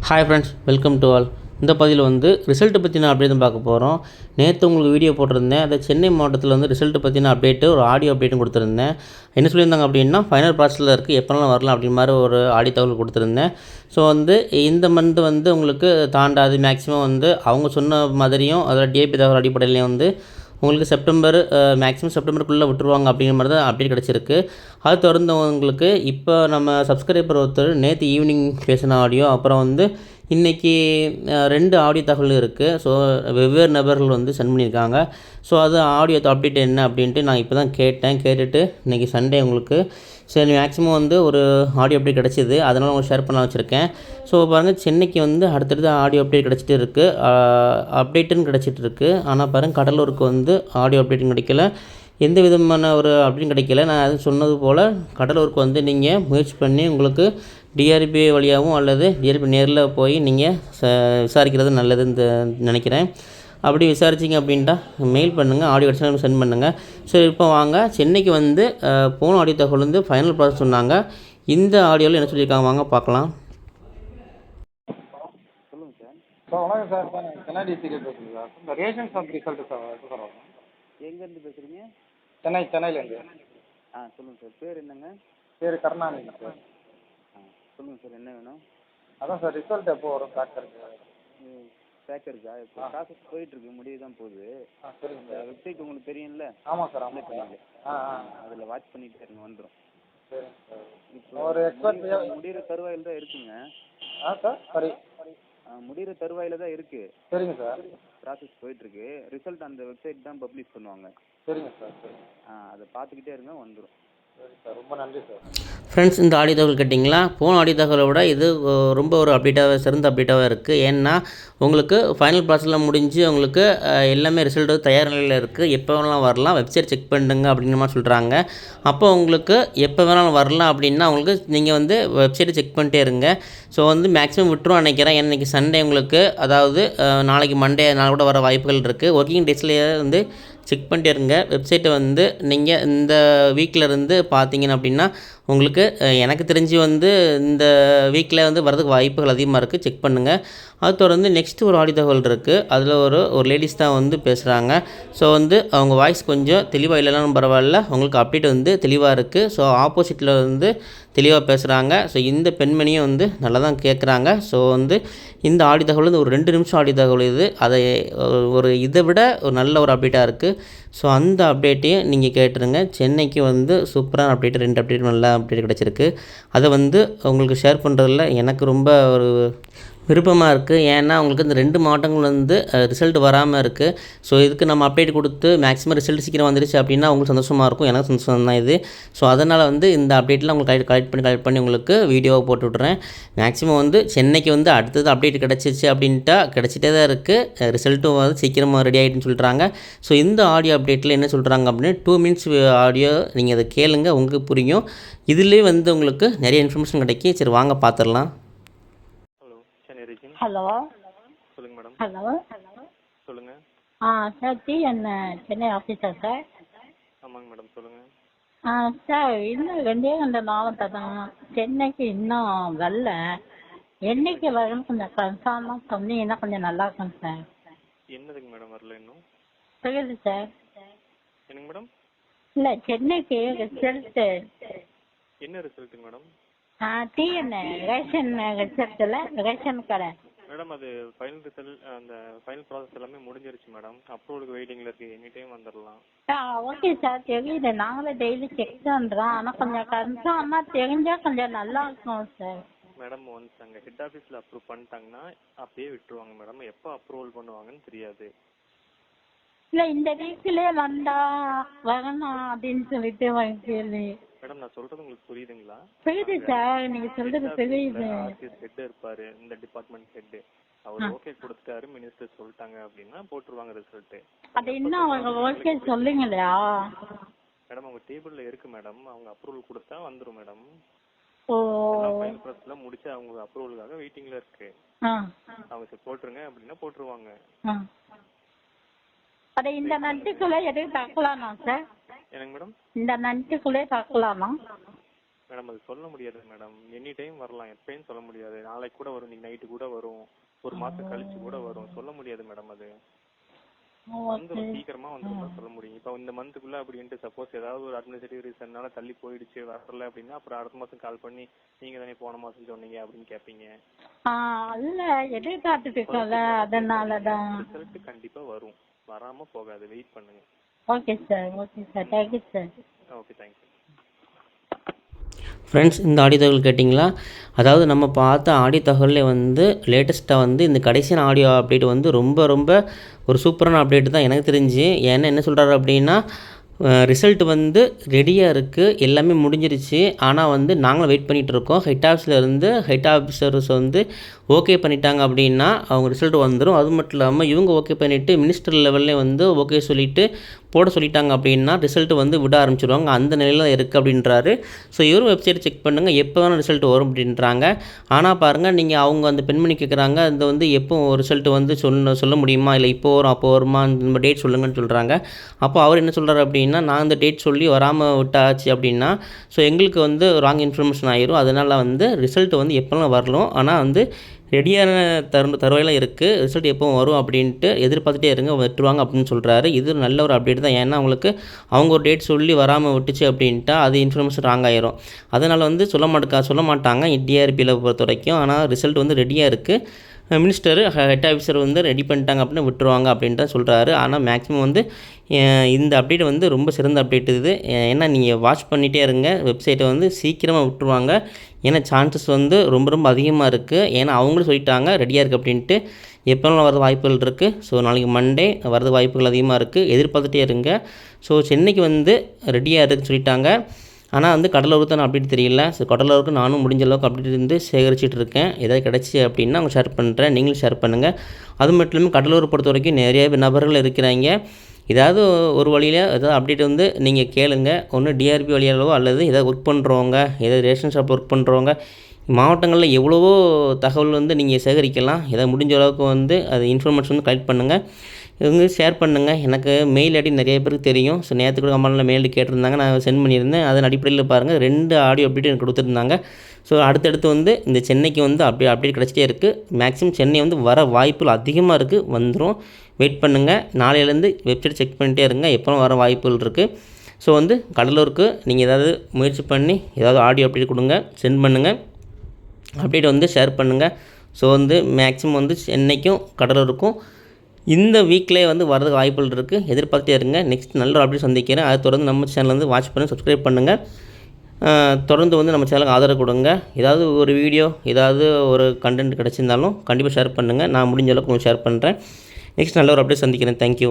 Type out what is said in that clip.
Hi friends, welcome to all. இந்த பதிவில் வந்து ரிசல்ட்டு பற்றின அப்டேட் தான் பார்க்க போகிறோம். நேற்று உங்களுக்கு வீடியோ போட்டிருந்தேன். அதை சென்னை மாவட்டத்தில் வந்து ரிசல்ட்டு பற்றின அப்டேட்டு, ஒரு ஆடியோ அப்டேட்டும் கொடுத்துருந்தேன். என்ன சொல்லியிருந்தாங்க அப்படின்னா, ஃபைனல் ப்ராசஸில் இருக்குது, எப்போலாம் வரலாம் அப்படின்ற மாதிரி ஒரு ஆடியோ தகவல் கொடுத்துருந்தேன். ஸோ வந்து இந்த மந்த் வந்து உங்களுக்கு தாண்டாது, மேக்ஸிமம் வந்து அவங்க சொன்ன மாதிரியும் அதில் டிஏபி தகவல் அடிப்படையிலையும் வந்து உங்களுக்கு செப்டம்பர் மேக்ஸிமம் செப்டம்பருக்குள்ளே விட்டுருவாங்க அப்படிங்கிற மாதிரி தான் அப்டேட் கிடச்சிருக்கு. அது தொடர்ந்து உங்களுக்கு இப்போ நம்ம சப்ஸ்கிரைபர் ஒருத்தர் நேற்று ஈவினிங் பேசின ஆடியோ, அப்புறம் வந்து இன்றைக்கி 2 ஆடியோ தகவல் இருக்குது. ஸோ வெவ்வேறு நபர்கள் வந்து சென்ட் பண்ணியிருக்காங்க. ஸோ அது ஆடியோ அப்டேட் என்ன அப்படின்ட்டு நான் இப்போ தான் கேட்டுட்டு இன்றைக்கி சண்டே உங்களுக்கு சரி மேக்ஸிமம் வந்து ஒரு ஆடியோ அப்டேட் கிடச்சிது, அதனால் உங்களுக்கு ஷேர் பண்ண வச்சுருக்கேன். ஸோ பாருங்கள், சென்னைக்கு வந்து அடுத்தடுத்து ஆடியோ அப்டேட் கிடச்சிட்டு இருக்குது, அப்டேட்டுன்னு கிடச்சிட்டு இருக்குது. ஆனால் பாருங்கள், கடலூருக்கு வந்து ஆடியோ அப்டேட்டும் கிடைக்கல, எந்த விதமான ஒரு அப்டேட்டும் கிடைக்கல. நான் அது சொன்னது போல் கடலூருக்கு வந்து நீங்கள் முயற்சி பண்ணி உங்களுக்கு டிஆர்பி வழியாகவும் அல்லது டிஆர்பி நேரில் போய் நீங்கள் விசாரிக்கிறது நல்லதுன்னு நினைக்கிறேன். அப்படி விசாரிச்சிங்க அப்படின்ட்டா மெயில் பண்ணுங்கள், ஆடியோ கிடச்சா சென்ட் பண்ணுங்கள். சரி, இப்போ வாங்க சென்னைக்கு வந்து போன ஆடியோ தகவல் வந்து ஃபைனல் ப்ராசஸ் சொன்னாங்க. இந்த ஆடியோவில் என்ன சொல்லியிருக்காங்க வாங்க பார்க்கலாம். சொல்லுங்கள் சார். வணக்கம் சார். சென்னை டிஸ்ட்ரிக்ட் பேசுகிறேன் சார். இந்த ரேஷன் ஷாப் ரிசல்ட்டு சார் எப்போ சார் வரும்? எங்கேருந்து பேசுகிறீங்க? சென்னையிலேருந்து. சொல்லுங்கள் சார். பேர் என்னங்க? பேர் கருணாநிதி சார். சொல்லுங்கள் சார், என்ன வேணும்? அதான் சார், ரிசல்ட் எப்போ வரும் பேக்கருக்கு? பேக்கருக்கா? இப்போ ப்ராசஸ் போயிட்டுருக்கு, முடிவு தான் போகுது. சரிங்க இந்த சார். வெப்சைட் உங்களுக்கு தெரியும்ல? ஆமாம் சார், ஆமாம் சார். அதில் வாட்ச் பண்ணிட்டு இருங்க, வந்துடும். சரிங்க சார். இப்போ ஒரு எக்ஸ்பர்ட் முடிகிற தருவாயில் தான் இருக்குங்க. சார் சரி. முடிகிற தருவாயில் தான் இருக்குது. சரிங்க சார். ப்ராசஸ் போயிட்டுருக்கு. ரிசல்ட் அந்த வெப்சைட் தான் பப்ளிஷ் பண்ணுவாங்க. சரிங்க சார். சரி. அதை பார்த்துக்கிட்டே இருங்க, வந்துடும். சரி சார், ரொம்ப நன்றி சார். ஃப்ரெண்ட்ஸ், இந்த ஆடியோ தகவல் கேட்டிங்களா? போன ஆடியோ தகவலை விட இது ரொம்ப ஒரு அப்டேட்டாக சிறந்த அப்டேட்டாக இருக்குது. ஏன்னா உங்களுக்கு ஃபைனல் ப்ராசஸில் முடிஞ்சு உங்களுக்கு எல்லாமே ரிசல்ட்டு தயார் நிலையில் இருக்குது, எப்போ வேணாலும் வரலாம், வெப்சைட் செக் பண்ணுங்க அப்படிங்கிற மாதிரி சொல்கிறாங்க. அப்போ உங்களுக்கு எப்போ வேணாலும் வரலாம் அப்படின்னா உங்களுக்கு நீங்கள் வந்து வெப்சைட்டை செக் பண்ணிட்டே இருங்க. ஸோ வந்து மேக்ஸிமம் விட்டுரும் நினைக்கிறேன். ஏன்னா இன்றைக்கி சண்டே உங்களுக்கு, அதாவது நாளைக்கு மண்டே நாள் கூட வர வாய்ப்புகள் இருக்குது. ஒர்க்கிங் டேஸ்லேயே வந்து செக் பண்ணிட்டே இருங்க. வெப்சைட்டை வந்து நீங்கள் இந்த வீக்கில் இருந்து பார்த்தீங்கன்னா அப்படின்னா உங்களுக்கு எனக்கு தெரிஞ்சு வந்து இந்த வீக்கில் வந்து வரதுக்கு வாய்ப்புகள் அதிகமாக இருக்குது, செக் பண்ணுங்கள். அது தொடர்ந்து நெக்ஸ்ட்டு ஒரு ஆடியோ தகவல் இருக்குது. அதில் ஒரு லேடிஸ் தான் வந்து பேசுகிறாங்க. ஸோ வந்து அவங்க வாய்ஸ் கொஞ்சம் தெளிவாக இல்லைனாலும் பரவாயில்ல, உங்களுக்கு அப்டேட் வந்து தெளிவாக இருக்குது. ஸோ ஆப்போசிட்டில் வந்து தெளிவாக பேசுகிறாங்க. ஸோ இந்த பெண்மணியும் வந்து நல்லா தான் கேட்குறாங்க. ஸோ வந்து இந்த ஆடியோ தகவல் வந்து ஒரு 2 நிமிஷம் ஆடியோ தகவல் இது. அதை ஒரு இதை விட ஒரு நல்ல ஒரு அப்டேட்டாக இருக்குது. ஸோ அந்த அப்டேட்டையும் நீங்கள் கேட்டுருங்க. சென்னைக்கு வந்து சூப்பரான அப்டேட், 2 அப்டேட் நல்ல அப்டேட் கிடச்சிருக்கு. அதை வந்து உங்களுக்கு ஷேர் பண்ணுறதுல எனக்கு ரொம்ப ஒரு விருப்பமாக இருக்குது. ஏன்னா உங்களுக்கு இந்த 2 மாவட்டங்கள் வந்து ரிசல்ட் வராமல் இருக்குது. ஸோ இதுக்கு நம்ம அப்டேட் கொடுத்து மேக்ஸிமம் ரிசல்ட் சீக்கிரம் வந்துருச்சு அப்படின்னா உங்களுக்கு சந்தோஷமாக இருக்கும், எனக்கு சந்தோஷம் தான் இது. ஸோ அதனால் வந்து இந்த அப்டேட்லாம் உங்களுக்கு கலெக்ட் பண்ணி உங்களுக்கு வீடியோவை போட்டு விட்றேன். மேக்ஸிமம் வந்து சென்னைக்கு வந்து அடுத்தது அப்டேட் கிடச்சிச்சு அப்படின்ட்டா கிடச்சிட்டே தான் இருக்குது, ரிசல்ட்டும் வந்து சீக்கிரமாக ரெடி ஆகிட்டுன்னு சொல்கிறாங்க. ஸோ இந்த ஆடியோ அப்டேட்டில் என்ன சொல்கிறாங்க அப்படின்னு 2 மினிட்ஸ் ஆடியோ நீங்கள் அதை கேளுங்க, உங்களுக்கு புரியும். இதுலேயே வந்து உங்களுக்கு நிறைய இன்ஃபர்மேஷன் கிடைக்கும். சரி வாங்க பார்த்துடலாம். ஹலோ. சொல்லுங்கள் மேடம். ஹலோ. சொல்லுங்கள். சார், டிஎன் சென்னை ஆஃபீஸா சார்? ஆமாங்க மேடம், சொல்லுங்கள். சார், இன்னும் 2 நாள் தான் சென்னைக்கு இன்னும் வரல. என்னைக்கு வரும்னு கொஞ்சம் கன்ஃபார்மாக சொன்னீங்கன்னா கொஞ்சம் நல்லா இருக்கும் சார். என்னதுங்க மேடம் வரல இன்னும்? புரியுது சார். என்னங்க மேடம்? இல்லை, சென்னைக்கு ரிசல்ட்டு. என்ன ரிசல்ட்டுங்க மேடம்? டிஎன் ரேஷன் ரிசல்ட்டில் ரேஷன் கடை. மேடம் அது ஃபைனல் ரிசல்ட், அந்த ஃபைனல் ப்ராசஸ் எல்லாமே முடிஞ்சிருச்சு மேடம். அப்ரூவலுக்கு வெயிட்டிங்கில் இருக்குது, எனி டைம் வந்துடலாம். ஓகே சார், தெரியுது, நாங்களும் டெய்லி செக் பண்ணுறோம். ஆனால் கொஞ்சம் கன்ஃபார்மாக தெரிஞ்சால் கொஞ்சம் நல்லா இருக்கும் சார். மேடம் ஒன்ஸ் அங்கே ஹெட் ஆஃபீஸில் அப்ரூவ் பண்ணிட்டாங்கன்னா அப்படியே விட்டுருவாங்க மேடம். எப்போ அப்ரூவல் பண்ணுவாங்கன்னு தெரியாது. இல்லை, இந்த வீக்கிலே வந்தா வரணும் அப்படின்னு சொல்லிட்டு கேள்வி. மேடம் நான் சொல்கிறது உங்களுக்கு புரியுதுங்களா? புரியுது சார், நீங்கள் சொல்கிறது புரியுது. ஆர்டிஎஸ் ஹெட் இருப்பார், இந்த டிபார்ட்மெண்ட் ஹெட்டு, அவர் ஓகே கொடுத்துட்டாரு, மினிஸ்டர் சொல்லிட்டாங்க அப்படின்னா போட்டுருவாங்க ரிசல்ட்டு. அது இன்னும் அவங்க ஓகே சொல்லுங்களா? மேடம் அவங்க டேபிளில் இருக்குது மேடம், அவங்க அப்ரூவல் கொடுத்தா வந்துடும் மேடம். ஓ. ஃபைனல் ப்ராசஸ்லாம் முடிச்சு அவங்க அப்ரூவலுக்காக வெயிட்டிங்கில் இருக்கு. அவங்க சரி போட்டுருங்க அப்படின்னா போட்டுருவாங்க. அதை இந்த நட்டுக்குள்ளே எதுவும் பார்க்கலாமா சார்? என்னங்க மேடம்? இந்த நட்டுக்குள்ளே பார்க்கலாமா? மேடம் அது சொல்ல முடியாது மேடம். எனி டைம் வரலாம், எப்பயும் சொல்ல முடியாது. நாளைக்கு கூட வரும், இன்னைக்கு நைட்டு கூட வரும், ஒரு மாதம் கழிச்சு கூட வரும். சொல்ல முடியாது மேடம். அது வந்துடும், சீக்கிரமா வந்துடும் தான் சொல்ல முடியும். இப்போ இந்த மந்த்துக்குள்ள அப்படின்ட்டு சப்போஸ் ஏதாவது ஒரு அட்மினிஸ்ட்ரேட்டிவ் ரீசன்னால தள்ளி போயிடுச்சு வரல அப்படின்னா அப்புறம் அடுத்த மாதம் கால் பண்ணி நீங்க தானே போன மாதம் சொன்னீங்க அப்படின்னு கேட்பீங்க. இல்ல எதிர்பார்த்துட்டு இருக்கோம்ல, அதனாலதான். ரிசல்ட் கண்டிப்பா வரும், வராம போகாது, வெயிட் பண்ணுங்க. Okay sir thank you sir. Okay, thank you. Friends, இந்த ஆடியோ தகவல் கேட்டிங்களா? அதாவது நம்ம பார்த்த ஆடியோ தகவலில் வந்து லேட்டஸ்ட்டாக வந்து இந்த கடைசியான ஆடியோ அப்டேட் வந்து ரொம்ப ரொம்ப ஒரு சூப்பரான அப்டேட் தான் எனக்கு தெரிஞ்சு. ஏன்னா என்ன சொல்கிறாரு அப்படின்னா, ரிசல்ட் வந்து ரெடியாக இருக்குது, எல்லாமே முடிஞ்சிருச்சு. ஆனால் வந்து நாங்களும் வெயிட் பண்ணிகிட்ருக்கோம். ஹெட் ஆஃபீஸர்ஸ் வந்து ஓகே பண்ணிட்டாங்க அப்படின்னா அவங்க ரிசல்ட் வந்துடும். அது மட்டும் இல்லாமல் இவங்க ஓகே பண்ணிவிட்டு மினிஸ்டர் லெவல்லே வந்து ஓகே சொல்லிவிட்டு போட சொல்லிட்டாங்க அப்படின்னா ரிசல்ட் வந்து விட ஆரம்பிச்சிடுவாங்க. அந்த நிலையில் இருக்குது அப்படின்றாரு. ஸோ இவரும் வெப்சைட் செக் பண்ணுங்கள், எப்போ வேணால் ரிசல்ட் வரும் அப்படின்றாங்க. ஆனால் பாருங்கள், நீங்கள் அவங்க அந்த பெண்மணி கேட்குறாங்க, அது வந்து எப்போ ரிசல்ட் வந்து சொல்ல முடியுமா, இல்லை இப்போ வரும் அப்போ வருமா, இந்த டேட் சொல்லுங்கன்னு சொல்கிறாங்க. அப்போ அவர் என்ன சொல்கிறார் அப்படின்னா, நான் இந்த டேட் சொல்லி வராமல் விட்டாச்சு அப்படின்னா ஸோ எங்களுக்கு வந்து ராங் இன்ஃபர்மேஷன் ஆயிரும். அதனால் வந்து ரிசல்ட் வந்து எப்போலாம் வரலாம், ஆனால் வந்து ரெடியான தருவாயில் இருக்குது, ரிசல்ட் எப்போவும் வரும் அப்படின்ட்டு எதிர்பார்த்துட்டே இருங்க, விட்டுருவாங்க அப்படின்னு சொல்கிறாரு. இது நல்ல ஒரு அப்டேட் தான். ஏன்னா அவங்களுக்கு அவங்க ஒரு டேட் சொல்லி வராமல் விட்டுச்சு அப்படின்ட்டா அது இன்ஃபர்மேஷன் ராங் ஆயிரும். அதனால் வந்து சொல்ல மாட்டாங்க டிஆர்பியில் பொறுத்த வரைக்கும். ஆனால் ரிசல்ட் வந்து ரெடியாக இருக்குது, மினிஸ்டர் ஹெட் ஆஃபீஸர் வந்து ரெடி பண்ணிட்டாங்க அப்படின்னு விட்டுருவாங்க அப்படின்ட்டு தான் சொல்கிறாரு. ஆனால் மேக்ஸிமம் வந்து இந்த அப்டேட் வந்து ரொம்ப சிறந்த அப்டேட் இது. ஏன்னா நீங்கள் வாட்ச் பண்ணிகிட்டே இருங்க, வெப்சைட்டை வந்து சீக்கிரமாக விட்டுருவாங்க. ஏன்னா சான்சஸ் வந்து ரொம்ப ரொம்ப அதிகமாக இருக்குது. ஏன்னா அவங்களும் சொல்லிட்டாங்க ரெடியாக இருக்குது அப்படின்ட்டு. எப்போலாம் வரது வாய்ப்புகள் இருக்குது. ஸோ நாளைக்கு மண்டே வரது வாய்ப்புகள் அதிகமாக இருக்குது, எதிர்பார்த்துட்டே இருங்க. ஸோ சென்னைக்கு வந்து ரெடியாக இருக்குன்னு சொல்லிட்டாங்க. ஆனால் வந்து கடலூருக்கு தான் அப்டேட் தெரியல. ஸோ கடலூருக்கு நானும் முடிஞ்ச அளவுக்கு அப்டேட் வந்து சேகரிச்சிட்டு இருக்கேன். ஏதாவது கிடச்சி அப்படின்னா அவங்க ஷேர் பண்ணுறேன், நீங்களும் ஷேர் பண்ணுங்கள். அது மட்டும் இல்லாமல் கடலூரை பொறுத்த வரைக்கும் நிறைய நபர்கள் இருக்கிறாங்க. ஏதாவது ஒரு வழியில் ஏதாவது அப்டேட் வந்து நீங்கள் கேளுங்க. ஒன்று டிஆர்பி வழியாலவோ அல்லது ஏதாவது ஒர்க் பண்ணுறவங்க, ஏதாவது ரேஷன் ஷாப் ஒர்க் பண்ணுறவங்க, மாவட்டங்களில் எவ்வளவோ தகவல் வந்து நீங்கள் சேகரிக்கலாம். ஏதாவது முடிஞ்ச அளவுக்கு வந்து அது இன்ஃபர்மேஷன் வந்து கலெக்ட் பண்ணுங்கள், இவங்க ஷேர் பண்ணுங்கள். எனக்கு மெயில் ஐடி நிறைய பேருக்கு தெரியும். ஸோ நேற்று கூட கமெண்ட்டில் மெயில் கேட்டிருந்தாங்க, நான் சென்ட் பண்ணியிருந்தேன். அதன் அடிப்படையில் பாருங்கள் 2 ஆடியோ அப்டேட் எனக்கு கொடுத்துருந்தாங்க. ஸோ அடுத்தடுத்து வந்து இந்த சென்னைக்கு வந்து அப்டேட் கிடச்சிட்டே இருக்குது. மேக்ஸிமம் சென்னை வந்து வர வாய்ப்புகள் அதிகமாக இருக்குது, வந்துடும். வெயிட் பண்ணுங்கள். நாளையிலேருந்து வெப்சைட் செக் பண்ணிகிட்டே இருங்க, எப்போவும் வர வாய்ப்புகள் இருக்குது. ஸோ வந்து கடலூருக்கு நீங்கள் ஏதாவது முயற்சி பண்ணி ஏதாவது ஆடியோ அப்டேட் கொடுங்க, சென்ட் பண்ணுங்கள், அப்டேட் வந்து ஷேர் பண்ணுங்கள். ஸோ வந்து மேக்ஸிமம் வந்து சென்னைக்கும் கடலூருக்கும் இந்த வீக்லேயே வந்து வரதுக்கு வாய்ப்புகள் இருக்குது, எதிர்பார்த்துட்டே இருங்க. நெக்ஸ்ட் நல்ல ஒரு அப்டேட் சந்திக்கிறேன். அதை தொடர்ந்து நம்ம சேனல் வந்து வாட்ச் பண்ணி சப்ஸ்கிரைப் பண்ணுங்கள். தொடர்ந்து வந்து நம்ம சேனலுக்கு ஆதரவு கொடுங்க. ஏதாவது ஒரு வீடியோ, ஏதாவது ஒரு கண்டென்ட் கிடச்சிருந்தாலும் கண்டிப்பாக ஷேர் பண்ணுங்கள். நான் முடிஞ்ச அளவுக்கு உங்களுக்கு ஷேர் பண்ணுறேன். நெக்ஸ்ட் நல்ல ஒரு அப்டேட் சந்திக்கிறேன். தேங்க்யூ.